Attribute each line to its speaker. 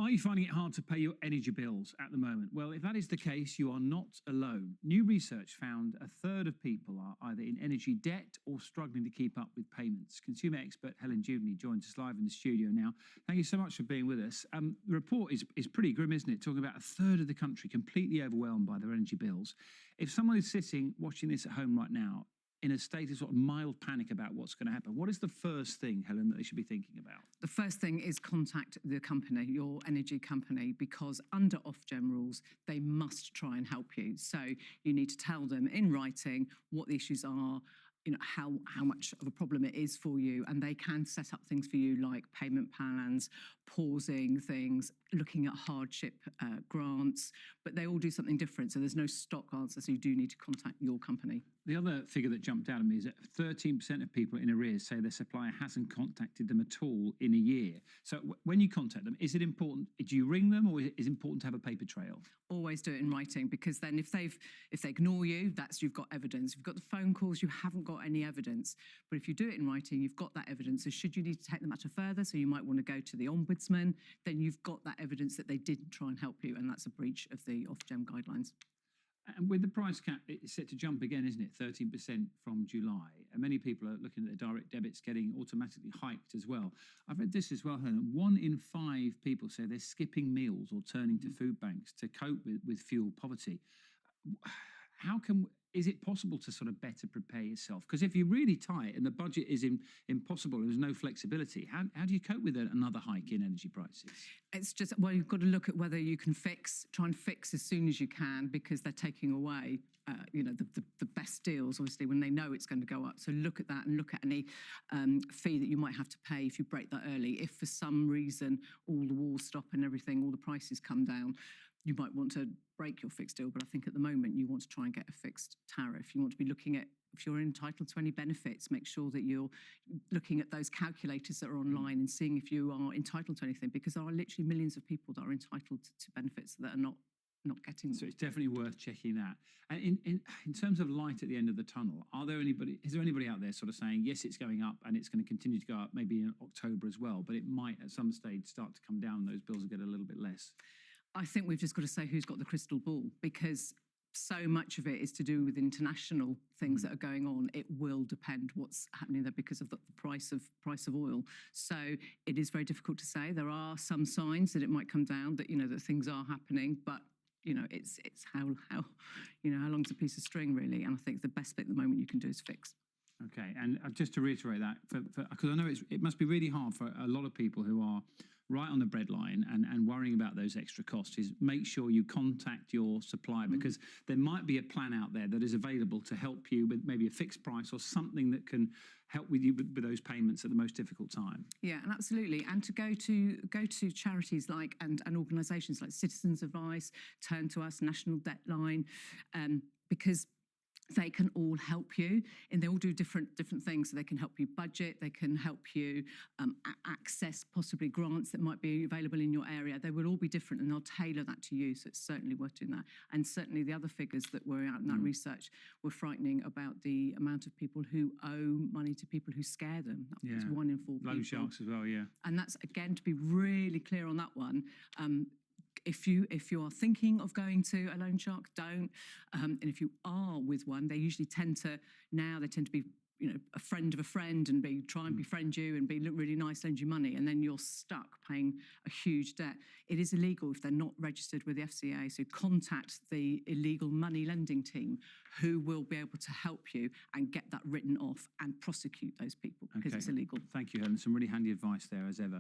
Speaker 1: Are you finding it hard to pay your energy bills at the moment? Well, if that is the case, you are not alone. New research found a third of people are either in energy debt or struggling to keep up with payments. Consumer expert Helen joins us live in the studio now. Thank you so much for being with us. The report is pretty grim, isn't it? Talking about a third of the country completely overwhelmed by their energy bills. If someone is sitting watching this at home right now in a state of sort of mild panic about what's going to happen, what is the first thing, Helen, that they should be thinking about?
Speaker 2: The first thing is contact the company, your energy company, because under Ofgem rules, they must try and help you. So you need to tell them in writing what the issues are, how much of a problem it is for you, and they can set up things for you like payment plans, pausing things, looking at hardship grants, but they all do something different. So there's no stock answer, so you do need to contact your company.
Speaker 1: The other figure that jumped out at me is that 13% of people in arrears say their supplier hasn't contacted them at all in a year. So when you contact them, is it important, do you ring them, or is it important to have a paper trail?
Speaker 2: Always do it in writing, because then if they ignore you, you've got evidence. If you've got the phone calls, you haven't got any evidence. But if you do it in writing, you've got that evidence. So should you need to take the matter further, so you might want to go to the Ombudsman, then you've got that evidence that they didn't try and help you, and that's a breach of the Ofgem guidelines.
Speaker 1: And with the price cap, it's set to jump again, isn't it? 13% from July. And many people are looking at their direct debits getting automatically hiked as well. I've read this as well, Helen. 1 in 5 people say they're skipping meals or turning to food banks to cope with fuel poverty. Is it possible to sort of better prepare yourself? Because if you're really tight and the budget is impossible, there's no flexibility, how do you cope with another hike in energy prices?
Speaker 2: It's just, well, you've got to look at whether you can try and fix as soon as you can, because they're taking away, the best deals, obviously, when they know it's going to go up. So look at that and look at any fee that you might have to pay if you break that early. If for some reason all the wars stop and everything, all the prices come down, you might want to break your fixed deal, but I think at the moment you want to try and get a fixed tariff. You want to be looking at, if you're entitled to any benefits, make sure that you're looking at those calculators that are online and seeing if you are entitled to anything, because there are literally millions of people that are entitled to benefits that are not getting them.
Speaker 1: So it's definitely worth checking that. And in terms of light at the end of the tunnel, is there anybody out there sort of saying, yes, it's going up and it's going to continue to go up maybe in October as well, but it might at some stage start to come down and those bills will get a little bit less?
Speaker 2: I think we've just got to say who's got the crystal ball, because so much of it is to do with international things that are going on. It will depend what's happening there because of the price of oil. So it is very difficult to say. There are some signs that it might come down, that that things are happening, but it's how long's a piece of string, really. And I think the best bit at the moment you can do is fix.
Speaker 1: Okay, and just to reiterate that, because I know it must be really hard for a lot of people who are right on the breadline and worrying about those extra costs, is make sure you contact your supplier, because there might be a plan out there that is available to help you with maybe a fixed price or something that can help with you with those payments at the most difficult time.
Speaker 2: Yeah, and absolutely. And to go to charities like and organisations like Citizens Advice, Turn to Us, National Debt Line, because they can all help you, and they all do different things. So they can help you budget, they can help you access possibly grants that might be available in your area. They will all be different, and they'll tailor that to you. So it's certainly worth doing that. And certainly the other figures that were out in that research were frightening about the amount of people who owe money to people who scare them. That was 1 in 4 people.
Speaker 1: Loan sharks as well, yeah.
Speaker 2: And that's, again, to be really clear on that one, if you are thinking of going to a loan shark, don't. And if you are with one, they usually tend to be a friend of a friend and try and befriend you and look really nice, lend you money, and then you're stuck paying a huge debt. It is illegal if they're not registered with the FCA. So contact the illegal money lending team, who will be able to help you and get that written off and prosecute those people, because it's illegal.
Speaker 1: Thank you, Helen. Some really handy advice there as ever.